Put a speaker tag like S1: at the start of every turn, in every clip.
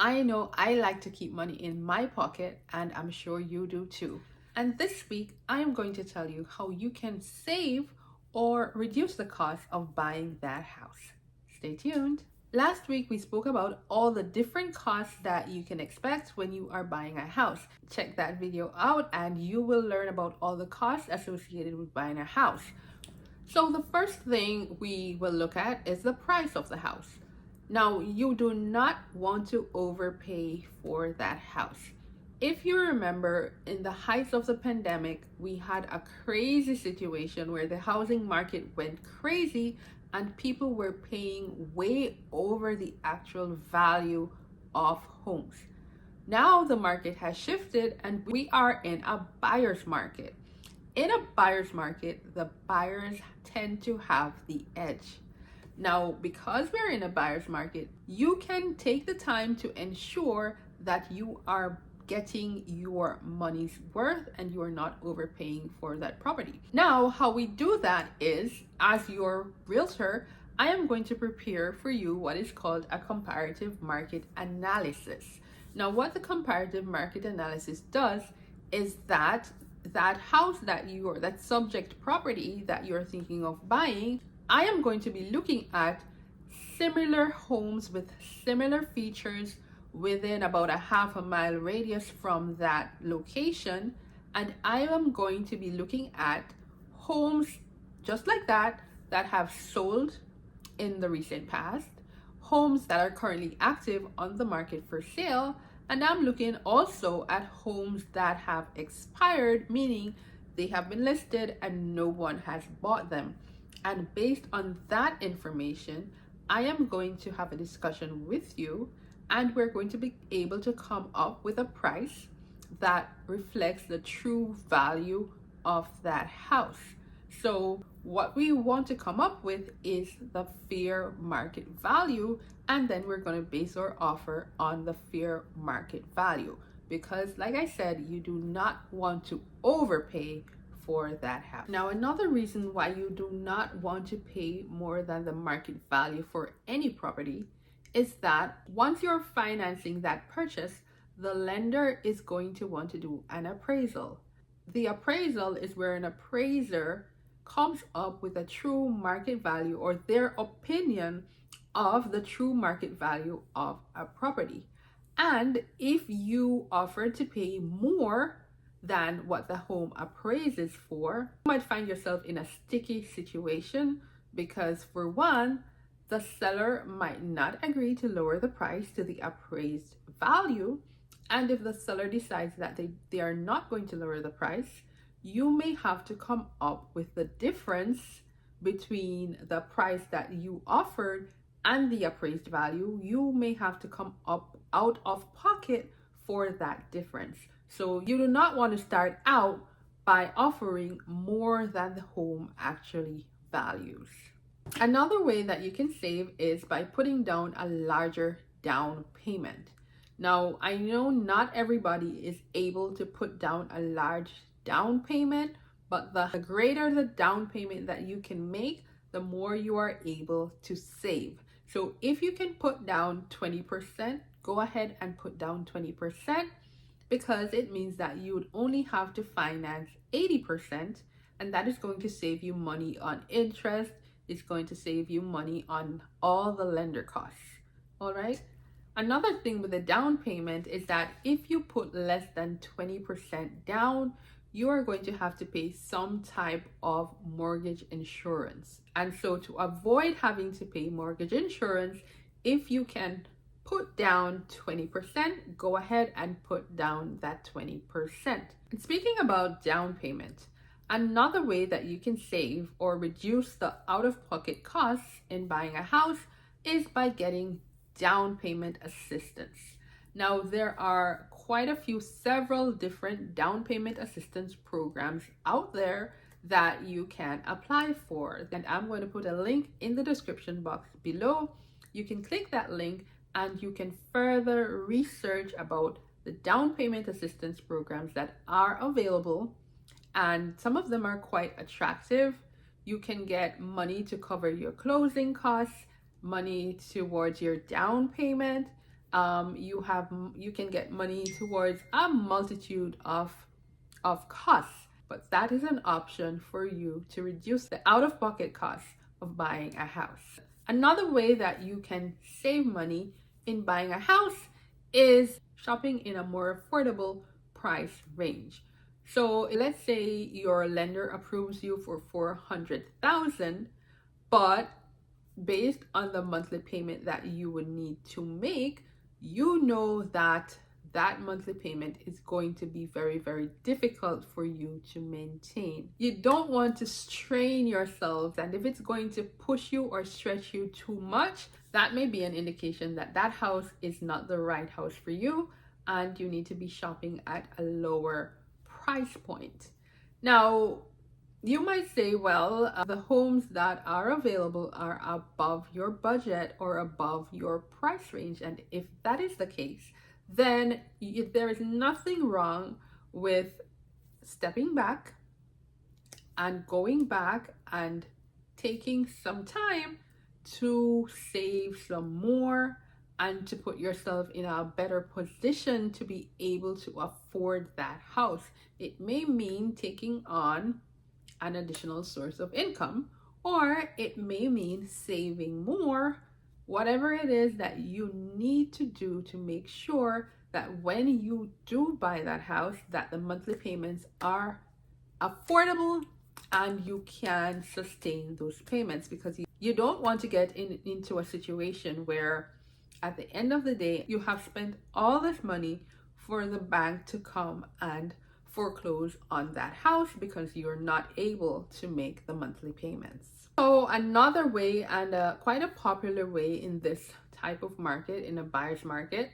S1: I know I like to keep money in my pocket, and I'm sure you do too. And this week, I am going to tell you how you can save or reduce the cost of buying that house. Stay tuned. Last week, we spoke about all the different costs that you can expect when you are buying a house. Check that video out, and you will learn about all the costs associated with buying a house. So, the first thing we will look at is the price of the house. Now, you do not want to overpay for that house. If you remember, in the height of the pandemic, we had a crazy situation where the housing market went crazy and people were paying way over the actual value of homes. Now the market has shifted and we are in a buyer's market. In a buyer's market, the buyers tend to have the edge. Now, because we're in a buyer's market, you can take the time to ensure that you are getting your money's worth and you are not overpaying for that property. Now, how we do that is, as your realtor, I am going to prepare for you what is called a comparative market analysis. Now, what the comparative market analysis does is that house that subject property that you're thinking of buying, I am going to be looking at similar homes with similar features within about a half a mile radius from that location, and I am going to be looking at homes just like that have sold in the recent past, homes that are currently active on the market for sale, and I'm looking also at homes that have expired, meaning they have been listed and no one has bought them. And based on that information, I am going to have a discussion with you, and we're going to be able to come up with a price that reflects the true value of that house. So what we want to come up with is the fair market value, and then we're going to base our offer on the fair market value, because like I said, you do not want to overpay for that house. Now, another reason why you do not want to pay more than the market value for any property is that once you're financing that purchase, the lender is going to want to do an appraisal. The appraisal is where an appraiser comes up with a true market value, or their opinion of the true market value of a property. And if you offer to pay more than what the home appraises for, you might find yourself in a sticky situation, because for one, the seller might not agree to lower the price to the appraised value. And if the seller decides that they are not going to lower the price, you may have to come up with the difference between the price that you offered and the appraised value. You may have to come up out of pocket for that difference. So you do not want to start out by offering more than the home actually values. Another way that you can save is by putting down a larger down payment. Now, I know not everybody is able to put down a large down payment, but the greater the down payment that you can make, the more you are able to save. So if you can put down 20%, go ahead and put down 20%, because it means that you would only have to finance 80%, and that is going to save you money on interest. It's going to save you money on all the lender costs. All right. Another thing with the down payment is that if you put less than 20% down, you are going to have to pay some type of mortgage insurance. And so to avoid having to pay mortgage insurance, if you can put down 20%, go ahead and put down that 20%. And speaking about down payment, another way that you can save or reduce the out-of-pocket costs in buying a house is by getting down payment assistance. Now, there are quite a few, several different down payment assistance programs out there that you can apply for. And I'm going to put a link in the description box below. You can click that link and you can further research about the down payment assistance programs that are available. And some of them are quite attractive. You can get money to cover your closing costs, money towards your down payment, You can get money towards a multitude of costs, but that is an option for you to reduce the out-of-pocket costs of buying a house. Another way that you can save money in buying a house is shopping in a more affordable price range. So let's say your lender approves you for 400,000, but based on the monthly payment that you would need to make, you know that that monthly payment is going to be very, very difficult for you to maintain. You don't want to strain yourselves, and if it's going to push you or stretch you too much, that may be an indication that that house is not the right house for you, and you need to be shopping at a lower price point. Now, you might say, well, the homes that are available are above your budget or above your price range. And if that is the case, then there is nothing wrong with stepping back and going back and taking some time to save some more and to put yourself in a better position to be able to afford that house. It may mean taking on an additional source of income, or it may mean saving more, whatever it is that you need to do to make sure that when you do buy that house, that the monthly payments are affordable and you can sustain those payments, because you don't want to get into a situation where at the end of the day you have spent all this money for the bank to come and foreclose on that house because you're not able to make the monthly payments. So another way, and quite a popular way in this type of market, in a buyer's market,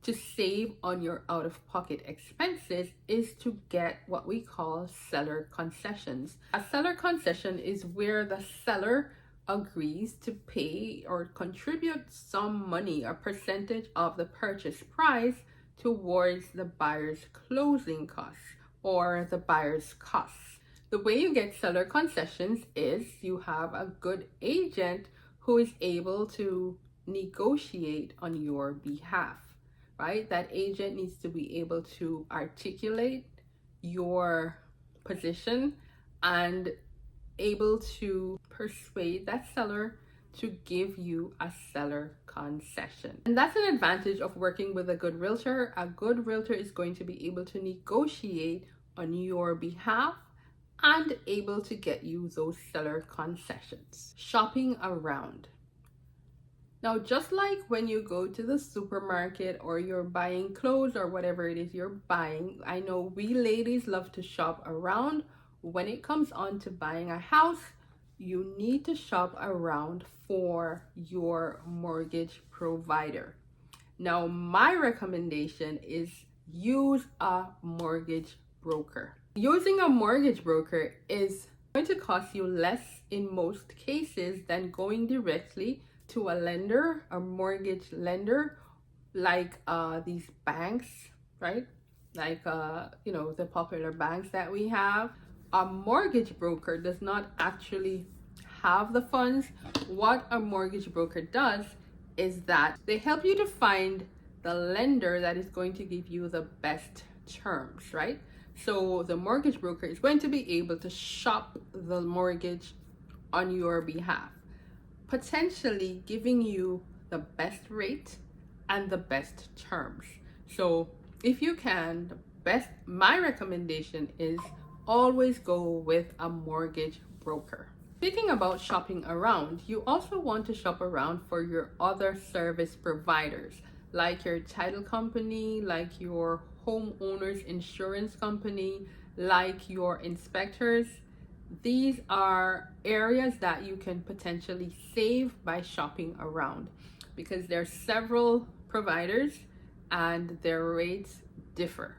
S1: to save on your out-of-pocket expenses is to get what we call seller concessions. A seller concession is where the seller agrees to pay or contribute some money, a percentage of the purchase price, towards the buyer's closing costs or the buyer's costs. The way you get seller concessions is you have a good agent who is able to negotiate on your behalf, right? That agent needs to be able to articulate your position and able to persuade that seller to give you a seller concession. And that's an advantage of working with a good realtor. A good realtor is going to be able to negotiate on your behalf and able to get you those seller concessions. Shopping around. Now, just like when you go to the supermarket or you're buying clothes or whatever it is you're buying, I know we ladies love to shop around. When it comes on to buying a house, you need to shop around for your mortgage provider. Now, my recommendation is use a mortgage broker. Using a mortgage broker is going to cost you less in most cases than going directly to a lender, a mortgage lender, like these banks, right? Like, the popular banks that we have. A mortgage broker does not actually have the funds. What a mortgage broker does is that they help you to find the lender that is going to give you the best terms, right? So the mortgage broker is going to be able to shop the mortgage on your behalf, potentially giving you the best rate and the best terms. So if you can, my recommendation is always go with a mortgage broker. Speaking about shopping around, you also want to shop around for your other service providers, like your title company, like your homeowner's insurance company, like your inspectors. These are areas that you can potentially save by shopping around, because there are several providers and their rates differ,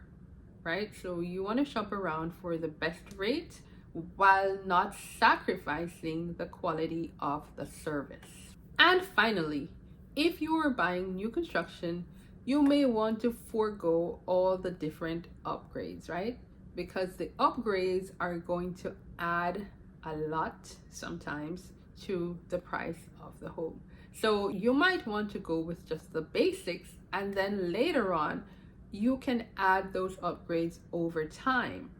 S1: right? So you want to shop around for the best rate while not sacrificing the quality of the service. And finally, if you are buying new construction, you may want to forego all the different upgrades, right? Because the upgrades are going to add a lot sometimes to the price of the home. So you might want to go with just the basics, and then later on, you can add those upgrades over time.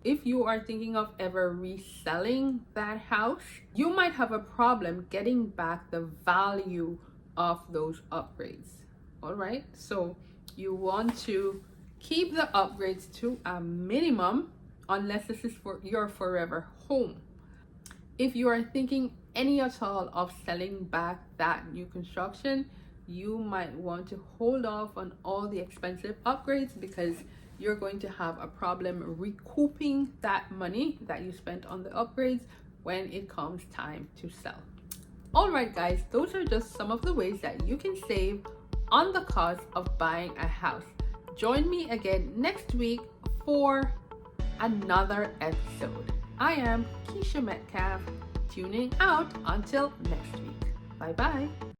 S1: If you are thinking of ever reselling that house, you might have a problem getting back the value of those upgrades. All right, so you want to keep the upgrades to a minimum unless this is for your forever home. If you are thinking any at all of selling back that new construction, you might want to hold off on all the expensive upgrades because you're going to have a problem recouping that money that you spent on the upgrades when it comes time to sell. All right, guys, those are just some of the ways that you can save on the cost of buying a house. Join me again next week for another episode. I am Keesha Metcalfe, tuning out until next week. Bye bye.